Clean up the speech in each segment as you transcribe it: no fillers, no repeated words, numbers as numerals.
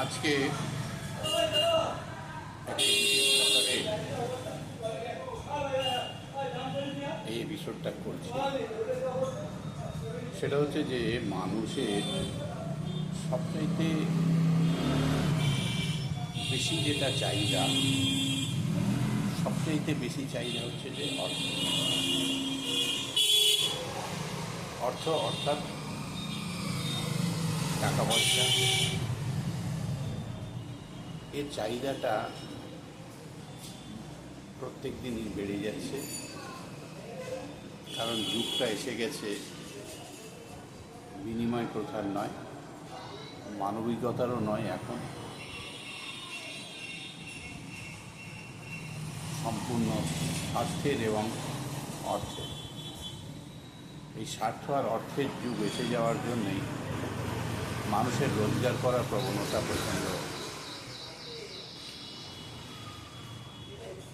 আজকে এই এপিসোডটা করছি, সেটা হচ্ছে যে মানুষের সবচাইতে বেশি যেটা চাহিদা, সবচাইতে বেশি চাহিদা হচ্ছে যে অর্থ অর্থাৎ টাকা পয়সা। এর চাহিদাটা প্রত্যেক দিনই বেড়ে যাচ্ছে, কারণ যুগটা এসে গেছে বিনিময় প্রথার নয়, মানবিকতারও নয়, এখন সম্পূর্ণ স্বার্থের এবং অর্থের। এই স্বার্থ আর অর্থের যুগ এসে যাওয়ার জন্যই মানুষের রোজগার করার প্রবণতা প্রচণ্ড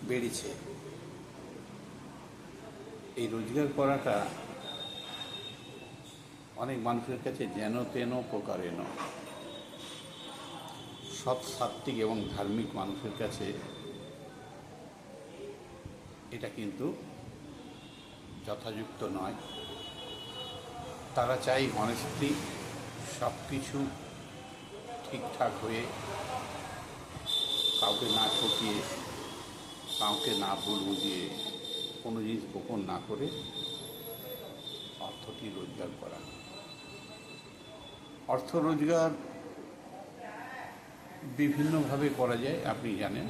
বেড়েছে। এই রোজগার করাটা অনেক মানুষের কাছে যেন তেন প্রকারেণ, সৎ সাত্ত্বিক এবং ধার্মিক মানুষের কাছে এটা কিন্তু যথাযুক্ত নয়। তারা চাই অনেস্টি, সব কিছু ঠিকঠাক হয়ে, কাউকে না ঠকিয়ে, কাউকে না ভুল বুঝিয়ে, কোনো জিনিস গোপন না করে অর্থটি রোজগার করা। অর্থ রোজগার বিভিন্নভাবে করা যায়, আপনি জানেন।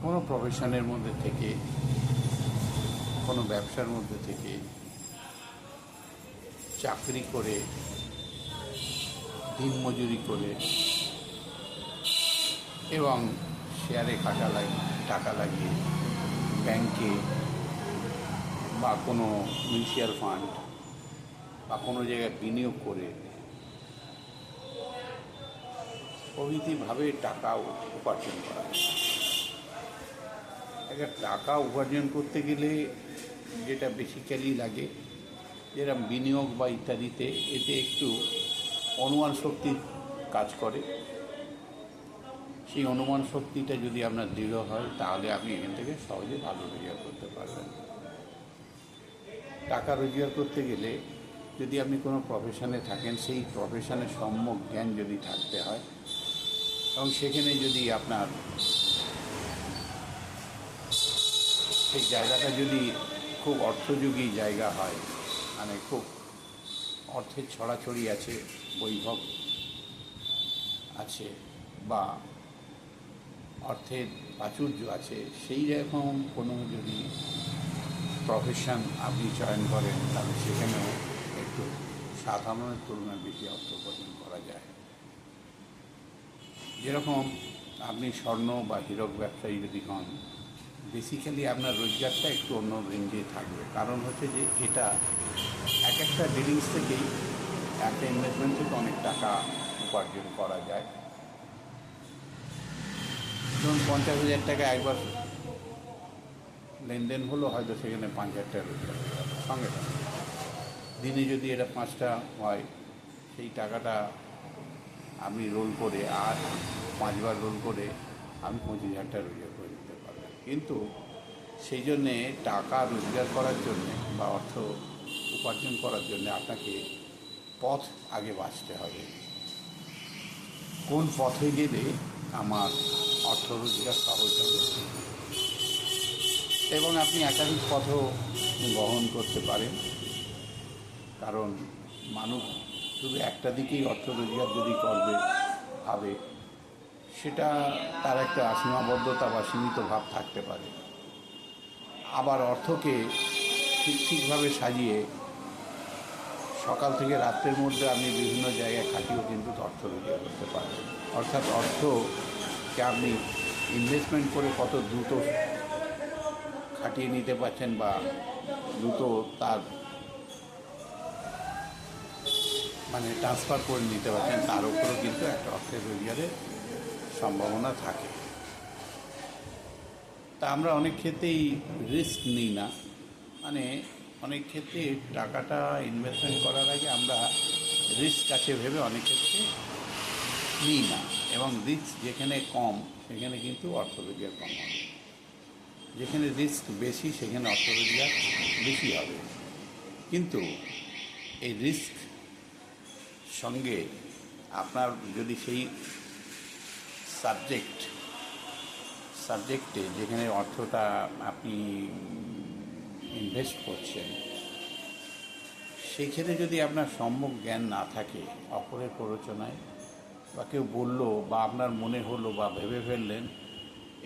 কোনো প্রফেশনের মধ্যে থেকে, কোনো ব্যবসার মধ্যে থেকে, চাকরি করে, দিনমজুরি করে এবং শেয়ারে টাকা লাগিয়ে, ব্যাংকে বা কোনো মিউচুয়াল ফান্ড বা কোনো জায়গায় বিনিয়োগ করে প্রভৃতিভাবে টাকা উপার্জন করা। একটা টাকা উপার্জন করতে গেলে যেটা বেসিক্যালি লাগে, যেরকম বিনিয়োগ বা ইত্যাদিতে, এতে একটু অনুমান শক্তির কাজ করে। সেই অনুমান শক্তিটা যদি আপনার দৃঢ় হয়, তাহলে আপনি এখান থেকে সহজে ভালো রোজগার করতে পারবেন। টাকা রোজগার করতে গেলে যদি আপনি কোনো প্রফেশনে থাকেন, সেই প্রফেশনের সম্যক জ্ঞান যদি থাকতে হয় এবং সেখানে যদি আপনার সেই জায়গাটা যদি খুব অর্থযোগী জায়গা হয়, মানে খুব অর্থের ছড়াছড়ি আছে, বৈভব আছে বা অর্থের প্রাচুর্য আছে, সেই রকম কোনো যদি প্রফেশন আপনি চয়ন করেন, তাহলে সেখানেও একটু সাধারণের তুলনায় বেশি অর্থ উপার্জন করা যায়। যেরকম আপনি স্বর্ণ বা হীরক ব্যবসায়ী যদি হন, বেসিক্যালি আপনার রোজগারটা একটু অন্য রেঞ্জে থাকবে। কারণ হচ্ছে যে এটা একটা ডিলিংস থেকেই, একটা ইনভেস্টমেন্ট থেকে অনেক টাকা উপার্জন করা যায়। ধরুন 50,000 টাকা একবার লেনদেন হলো, হয়তো সেখানে 5,000 টাকা রোজগার হয়ে গেল সঙ্গে সঙ্গে। দিনে যদি এটা 5টা হয়, সেই টাকাটা আপনি রোল করে, আর 5বার রোল করে আপনি 25,000 টাকা রোজগার করে দিতে পারবেন। কিন্তু সেই জন্যে টাকা রোজগার করার জন্যে বা অর্থ উপার্জন করার জন্যে আপনাকে পথ আগে বাছতে হবে। কোন পথে গেলে আমার অর্থ রোজগার সহজ হবে, এবং আপনি একাধিক পথও গ্রহণ করতে পারেন। কারণ মানুষ শুধু একটা দিকেই অর্থ রোজগার যদি করবে ভাবে, সেটা তার একটা সীমাবদ্ধতা বা সীমিত ভাব থাকতে পারে। আবার অর্থকে ঠিকভাবে সাজিয়ে সকাল থেকে রাত্রের মধ্যে আপনি বিভিন্ন জায়গায় খাটিয়েও কিন্তু অর্থ রোজগার করতে পারবেন। অর্থাৎ অর্থকে আপনি ইনভেস্টমেন্ট করে কত দ্রুত খাটিয়ে নিতে পারছেন বা দ্রুত তার ট্রান্সফার করে নিতে পারছেন, তার উপরেও কিন্তু একটা অর্থের রোজগারের সম্ভাবনা থাকে। তা আমরা অনেক ক্ষেত্রেই রিস্ক নিই না, অনেক ক্ষেত্রে টাকাটা ইনভেস্টমেন্ট করার আগে আমরা রিস্ক আছে ভেবে অনেক ক্ষেত্রে নিই না, এবং রিস্ক যেখানে কম সেখানে কিন্তু অর্থ রোজগার কম হবে, যেখানে রিস্ক বেশি সেখানে অর্থ রোজগার বেশি হবে। কিন্তু এই রিস্ক সঙ্গে আপনার যদি সেই সাবজেক্টে যেখানে অর্থটা আপনি ইনভেস্ট করছেন সেখানে যদি আপনার সম্যক জ্ঞান না থাকে, অপরের প্ররোচনায় বা কেউ বললো বা আপনার মনে হলো বা ভেবে ফেললেন,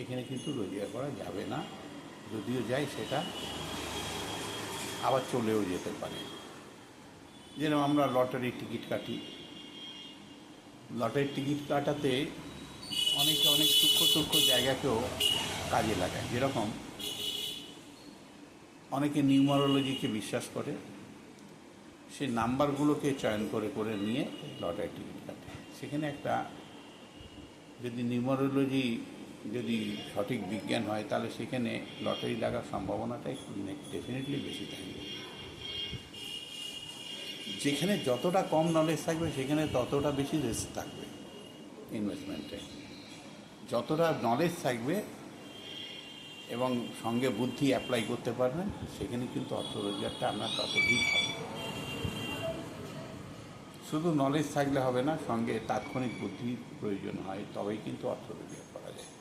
এখানে কিন্তু রোজগার করা যাবে না। যদিও যায় সেটা আবার চলেও যেতে পারে। যেরকম আমরা লটারির টিকিট কাটি, লটারির টিকিট কাটাতে অনেকে অনেক সূক্ষ্ম জায়গাকেও কাজে লাগায়। যেরকম অনেকে নিউমারোলজিকে বিশ্বাস করে, সেই নাম্বারগুলোকে চয়ন করে করে নিয়ে লটারির টিকিট কাটে। সেখানে একটা যদি নিউমারোলজি যদি সঠিক বিজ্ঞান হয় তাহলে সেখানে লটারি লাগার সম্ভাবনাটাই ডেফিনেটলি বেশি থাকবে। যেখানে যতটা কম নলেজ থাকবে সেখানে ততটা বেশি রিস্ক থাকবে ইনভেস্টমেন্টে। যতটা নলেজ থাকবে এবং সঙ্গে বুদ্ধি অ্যাপ্লাই করতে পারবেন সেখানে কিন্তু অর্থ রোজগারটা আপনার ততদিন হবে। শুধু নলেজ থাকলে হবে না, সঙ্গে তাৎক্ষণিক বুদ্ধির প্রয়োজন হয়, তবেই কিন্তু অর্থ রোজগার করা যায়।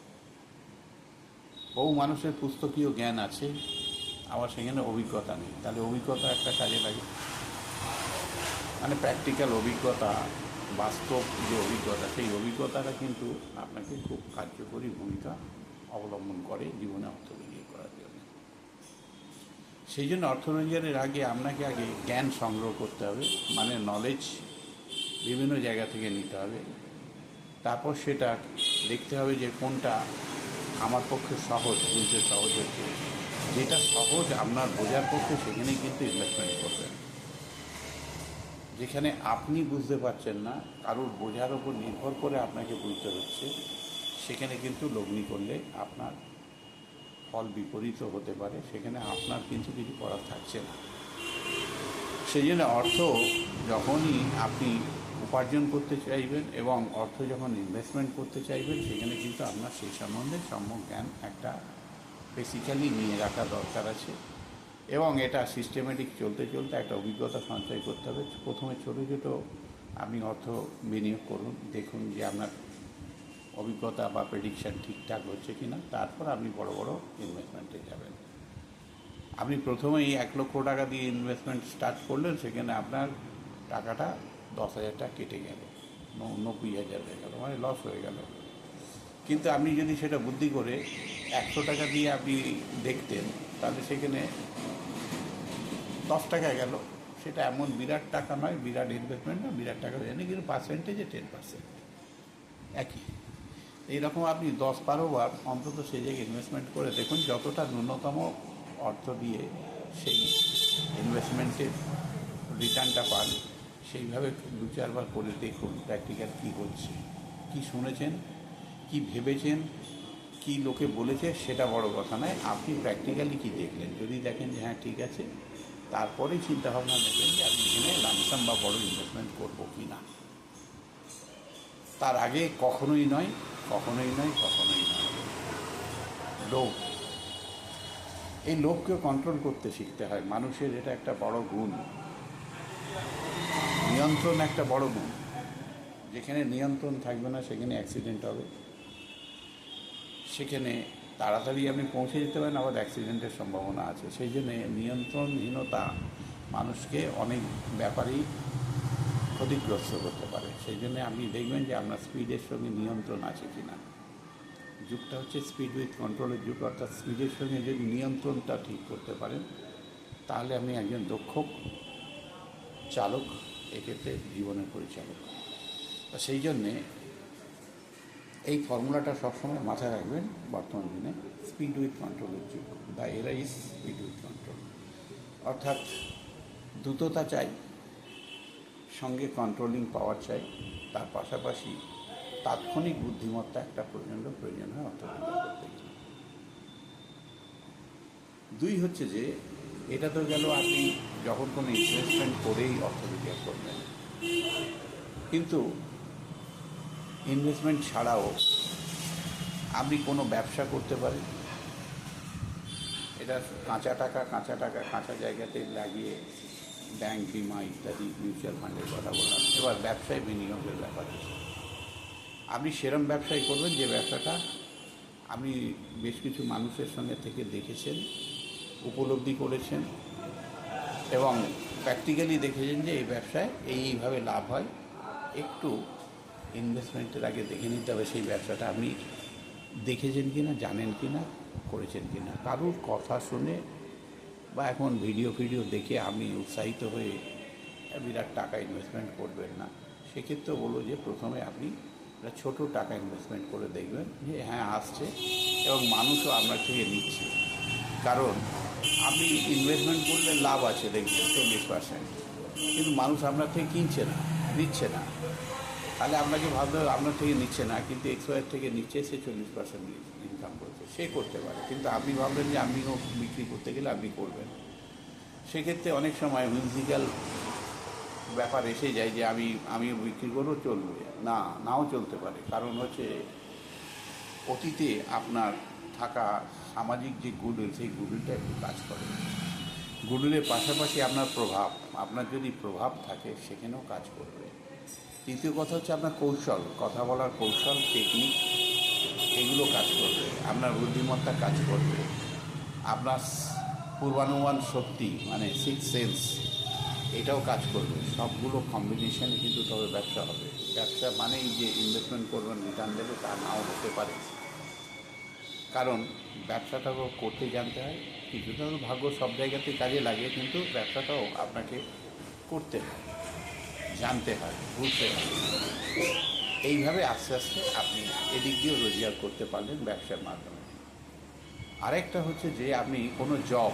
বহু মানুষের পুস্তকীয় জ্ঞান আছে, আবার সেখানে অভিজ্ঞতা নেই, তাহলে অভিজ্ঞতা একটা কাজে লাগে। মানে প্র্যাকটিক্যাল অভিজ্ঞতা, বাস্তব যে অভিজ্ঞতা, সেই অভিজ্ঞতাটা কিন্তু আপনাকে খুব কার্যকরী ভূমিকা অবলম্বন করে জীবনে অর্থ রোজগার করার জন্য। সেই জন্য অর্থ রোজগারের আগে আপনাকে আগে জ্ঞান সংগ্রহ করতে হবে, মানে নলেজ বিভিন্ন জায়গা থেকে নিতে হবে। তারপর সেটা দেখতে হবে যে কোনটা আমার পক্ষে সহজ, বুঝতে সহজ হচ্ছে। যেটা সহজ আপনার বোঝার পক্ষে সেখানেই কিন্তু ইনভেস্টমেন্ট করবেন। যেখানে আপনি বুঝতে পারছেন না, কারোর বোঝার ওপর নির্ভর করে আপনাকে বুঝতে হচ্ছে, সেখানে কিন্তু লগ্নি করলে আপনার ফল বিপরীত হতে পারে, সেখানে আপনার কিন্তু কিছু করার থাকছে না। সেই জন্য অর্থ যখনই আপনি উপার্জন করতে চাইবেন এবং অর্থ যখন ইনভেস্টমেন্ট করতে চাইবেন, সেখানে কিন্তু আপনার সেই সম্বন্ধে সম্যক জ্ঞান একটা বেসিক্যালি নিয়ে রাখা দরকার আছে। এবং এটা সিস্টেমেটিক চলতে চলতে একটা অভিজ্ঞতা সঞ্চয় করতে হবে। প্রথমে ছোটো ছোটো আপনি অর্থ বিনিয়োগ করুন, দেখুন যে আপনার অভিজ্ঞতা বা প্রেডিকশান ঠিকঠাক হচ্ছে কি না, তারপর আপনি বড় বড় ইনভেস্টমেন্টে যাবেন। আপনি প্রথমেই 1 লক্ষ টাকা দিয়ে ইনভেস্টমেন্ট স্টার্ট করলেন, সেখানে আপনার টাকাটা 10,000 টাকা কেটে গেল, 90,000 হয়ে গেল, মানে লস হয়ে গেল। কিন্তু আপনি যদি সেটা বুদ্ধি করে 100 টাকা দিয়ে আপনি দেখতেন, তাহলে সেখানে 10 টাকা গেল। সেটা এমন বিরাট টাকা নয়, বিরাট ইনভেস্টমেন্ট না, বিরাট টাকা জানি, কিন্তু পার্সেন্টেজে 10% একই। এইরকম আপনি 10-12 বার অন্তত সেই জায়গায় ইনভেস্টমেন্ট করে দেখুন, যতটা ন্যূনতম অর্থ দিয়ে সেই ইনভেস্টমেন্টের রিটার্নটা পান, সেইভাবে 2-4 বার করে দেখুন প্র্যাকটিক্যাল কী হচ্ছে। কি শুনেছেন, কি ভেবেছেন, কি লোকে বলেছে সেটা বড় কথা নয়, আপনি প্র্যাকটিক্যালি কি দেখলেন। যদি দেখেন যে হ্যাঁ ঠিক আছে, তারপরেই চিন্তাভাবনা নেবেন যে আমি এখানে লামসাম বা বড় ইনভেস্টমেন্ট করবো কি না। তার আগে কখনোই নয়, কখনোই নয়, কখনোই নয়। লোভ, এই লোভকে কন্ট্রোল করতে শিখতে হয়। মানুষের এটা একটা বড় গুণ, নিয়ন্ত্রণ একটা বড় গুণ। যেখানে নিয়ন্ত্রণ থাকবে না সেখানে অ্যাক্সিডেন্ট হবে, সেখানে তাড়াতাড়ি আপনি পৌঁছে যেতে পারেন, আবার অ্যাক্সিডেন্টের সম্ভাবনা আছে। সেই জন্যে নিয়ন্ত্রণহীনতা মানুষকে অনেক ব্যাপারেই ক্ষতিগ্রস্ত করতে পারে। সেই জন্যে আপনি দেখবেন যে আপনার স্পিডের সঙ্গে নিয়ন্ত্রণ আছে কি না। যুগটা হচ্ছে স্পিড উইথ কন্ট্রোলের যুগ, অর্থাৎ স্পিডের সঙ্গে যদি নিয়ন্ত্রণটা ঠিক করতে পারেন, তাহলে আপনি একজন দক্ষ চালক, এক্ষেত্রে জীবনের পরিচালক। সেই জন্যে এই ফর্মুলাটা সবসময় মাথায় রাখবেন। বর্তমান দিনে স্পিড উইথ কন্ট্রোলের যুগ, দ্য এরা ইজ স্পিড উইথ কন্ট্রোল। অর্থাৎ দ্রুততা চাই, সঙ্গে কন্ট্রোলিং পাওয়ার চাই, তার পাশাপাশি তাৎক্ষণিক বুদ্ধিমত্তা একটা প্রয়োজন হয় অর্থ রোজগার করতে গেলে। 2 হচ্ছে যে এটা তো গেল আপনি যখন কোনো ইনভেস্টমেন্ট করেই অর্থ রোজগার করবেন। কিন্তু ইনভেস্টমেন্ট ছাড়াও আপনি কোনো ব্যবসা করতে পারেন। এটা কাঁচা জায়গাতে লাগিয়ে ব্যাংক, বিমা ইত্যাদি মিউচুয়াল ফান্ডের কথা বললাম। এবার ব্যবসায় বিনিয়োগের ব্যাপার আছে। আপনি সেরম ব্যবসাই করবেন যে ব্যবসাটা আপনি বেশ কিছু মানুষের সঙ্গে থেকে দেখেছেন, উপলব্ধি করেছেন এবং প্র্যাকটিক্যালি দেখেছেন যে এই ব্যবসায় এইভাবে লাভ হয়। একটু ইনভেস্টমেন্টের আগে দেখে নিতে হবে সেই ব্যবসাটা আপনি দেখেছেন কি না, জানেন কি না, করেছেন কি না। কারুর কথা শুনে বা এখন ভিডিও দেখে আপনি উৎসাহিত হয়ে বিরাট টাকা ইনভেস্টমেন্ট করবেন না। সেক্ষেত্রে বলবো যে প্রথমে আপনি একটা ছোটো টাকা ইনভেস্টমেন্ট করে দেখবেন যে হ্যাঁ আসছে এবং মানুষও আপনার থেকে নিচ্ছে। কারণ আপনি ইনভেস্টমেন্ট করলে লাভ আছে দেখবেন 40%, কিন্তু মানুষ আপনার থেকে কিনছে না, নিচ্ছে না। তাহলে আপনাকে ভাবতে হবে আপনার থেকে নিচ্ছে না, কিন্তু এক্সওয়াইয়ের থেকে নিচ্ছে, সে 40% ইনকাম করছে, সে করতে পারে। কিন্তু আপনি ভাবলেন যে আপনিও বিক্রি করতে গেলে আপনি করবেন। সেক্ষেত্রে অনেক সময় মিউজিক্যাল ব্যাপার এসে যায় যে আমিও বিক্রি করবো, চলবে না, নাও চলতে পারে। কারণ হচ্ছে অতীতে আপনার থাকা সামাজিক যে গুডউইল, সেই গুডউইলটা একটু কাজ করে। গুডউইলের পাশাপাশি আপনার যদি প্রভাব থাকে সেখানেও কাজ করবে। তৃতীয় কথা হচ্ছে আপনার কৌশল, কথা বলার কৌশল, টেকনিক, এগুলো কাজ করবে। আপনার বুদ্ধিমত্তা কাজ করবে। আপনার পূর্বানুমান শক্তি মানে সিক্স সেন্স, এটাও কাজ করবে। সবগুলো কম্বিনেশনে কিন্তু তবে ব্যবসা হবে। ব্যবসা মানেই যে ইনভেস্টমেন্ট করবেন রিটার্ন দেবে তা নাও হতে পারে। কারণ ব্যবসাটাও করতে জানতে হয়, কিছুটা তো ভাগ্য সব জায়গাতেই কাজে লাগে, কিন্তু ব্যবসাটাও আপনাকে করতে হয়, জানতে হয়, বুঝতে হয়। এইভাবে আস্তে আস্তে আপনি এদিক দিয়েও রোজগার করতে পারলেন ব্যবসার মাধ্যমে। আরেকটা হচ্ছে যে আপনি কোনো জব,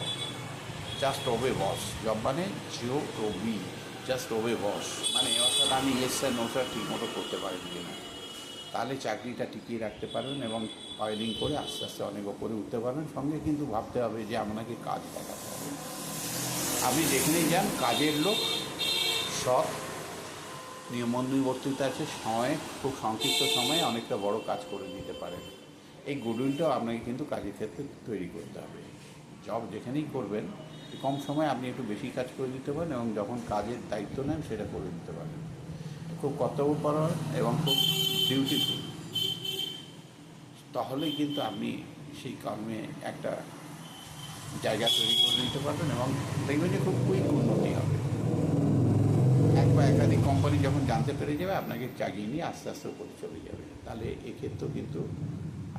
জাস্ট ওবে বস, জব মানে GOB, জাস্ট ওবে বস, মানে অর্থাৎ আমি ইয়েস স্যার নো স্যার ঠিক মতো করতে পারেন কি না, তাহলে চাকরিটা টিকিয়ে রাখতে পারবেন এবং ফাইলিং করে আস্তে আস্তে অনেক ওপরে উঠতে পারবেন। সঙ্গে কিন্তু ভাবতে হবে যে আপনাকে কাজ দেখাতে হবে। আপনি যেখানেই যান কাজের লোক, সৎ, নিয়মানুবর্তিতা আছে, সময়ে খুব সংক্ষিপ্ত সময়ে অনেকটা বড় কাজ করে দিতে পারেন। এই গুডউইলটাও আপনাকে কিন্তু কাজের ক্ষেত্রে তৈরি করতে হবে। জব যেখানেই করবেন কম সময়ে আপনি একটু বেশি কাজ করে দিতে পারেন এবং যখন কাজের দায়িত্ব নেন সেটা করে দিতে পারেন। খুব কর্তব্যপরায়ণ এবং খুব ডিউটিফুল, তাহলেই কিন্তু আপনি সেই কর্মে একটা জায়গা তৈরি করে নিতে পারবেন এবং দেখবেন যে খুব কুইক উন্নতি হবে। এক বা একাধিক কোম্পানি যখন জানতে পেরে যাবে আপনাকে চাগিয়ে নিয়ে আস্তে আস্তে উপরে চলে যাবে। তাহলে এক্ষেত্রেও কিন্তু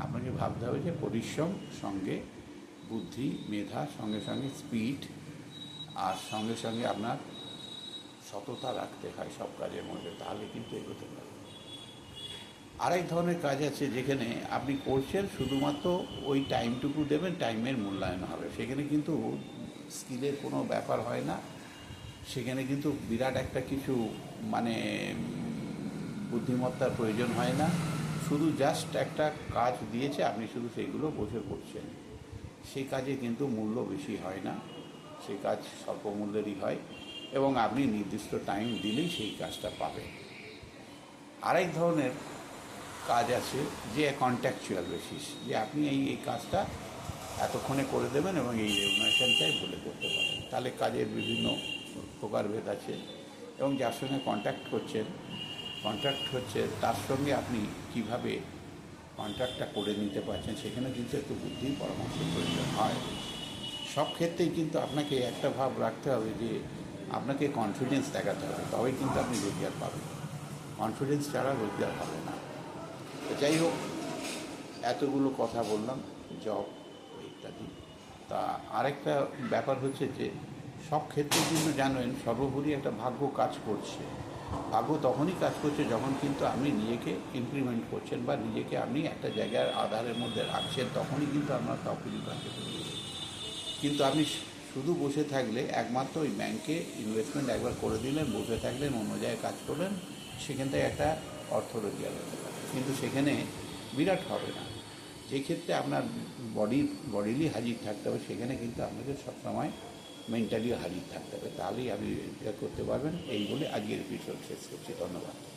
আপনাকে ভাবতে হবে যে পরিশ্রম সঙ্গে বুদ্ধি, মেধা, সঙ্গে সঙ্গে স্পিড, আর সঙ্গে সঙ্গে আপনার সততা রাখতে হয় সব কাজের মধ্যে, তাহলে কিন্তু এগোতে পারে। আরেক ধরনের কাজ আছে যেখানে আপনি করছেন, শুধুমাত্র ওই টাইমটুকু দেবেন, টাইমের মূল্যায়ন হবে। সেখানে কিন্তু স্কিলের কোনো ব্যাপার হয় না, সেখানে কিন্তু বিরাট একটা কিছু মানে বুদ্ধিমত্তার প্রয়োজন হয় না। শুধু জাস্ট একটা কাজ দিয়েছে, আপনি শুধু সেইগুলো বসে করছেন। সেই কাজে কিন্তু মূল্য বেশি হয় না, সেই কাজ স্বল্প মূল্যেরই হয় এবং আপনি নির্দিষ্ট টাইম দিলেই সেই কাজটা পাবেন। আরেক ধরনের কাজ আছে যে কন্ট্রাকচুয়াল বেসিস, যে আপনি এই কাজটা এতক্ষণে করে দেবেন এবং এই রেমুনারেশনটাই বলে করতে পারেন। তাহলে কাজের বিভিন্ন প্রকারভেদ আছে এবং যার সঙ্গে কন্ট্যাক্ট হচ্ছে তার সঙ্গে আপনি কিভাবে কন্ট্রাক্টটা করে নিতে পারছেন, সেখানে কিন্তু একটু বুদ্ধি পরামর্শের প্রয়োজন হয়। সব ক্ষেত্রেই কিন্তু আপনাকে একটা ভাব রাখতে হবে যে আপনাকে কনফিডেন্স দেখাতে হবে, তবেই কিন্তু আপনি রোজগার পাবেন। কনফিডেন্স ছাড়া রোজগার হবে না। তো যাই হোক, এতগুলো কথা বললাম জব ইত্যাদি। তা আরেকটা ব্যাপার হচ্ছে যে সব ক্ষেত্রে কিন্তু জানেন সর্বোপরি একটা ভাগ্য কাজ করছে। ভাগ্য তখনই কাজ করছে যখন কিন্তু আপনি নিজেকে ইমপ্লিমেন্ট করছেন বা নিজেকে আপনি একটা জায়গার আধারের মধ্যে রাখছেন, তখনই কিন্তু আপনার সব কিছু কাজে করবে। কিন্তু আপনি শুধু বসে থাকলে, একমাত্র ওই ব্যাংকে ইনভেস্টমেন্ট একবার করে দিলেন, বসে থাকলেন, অন্য জায়গায় কাজ করলেন, সেখান থেকে একটা অর্থ রোজগার হতে পারে, কিন্তু সেখানে বিরাট হবে না। যে ক্ষেত্রে আপনার বডিলি হাজির থাকতে হবে, সেখানে কিন্তু আপনাকে সবসময় মেন্টালিও হারিয়ে থাকতে হবে, তাহলেই আপনি করতে পারবেন। এই বলে আজকের এপিসোড শেষ করছি। ধন্যবাদ।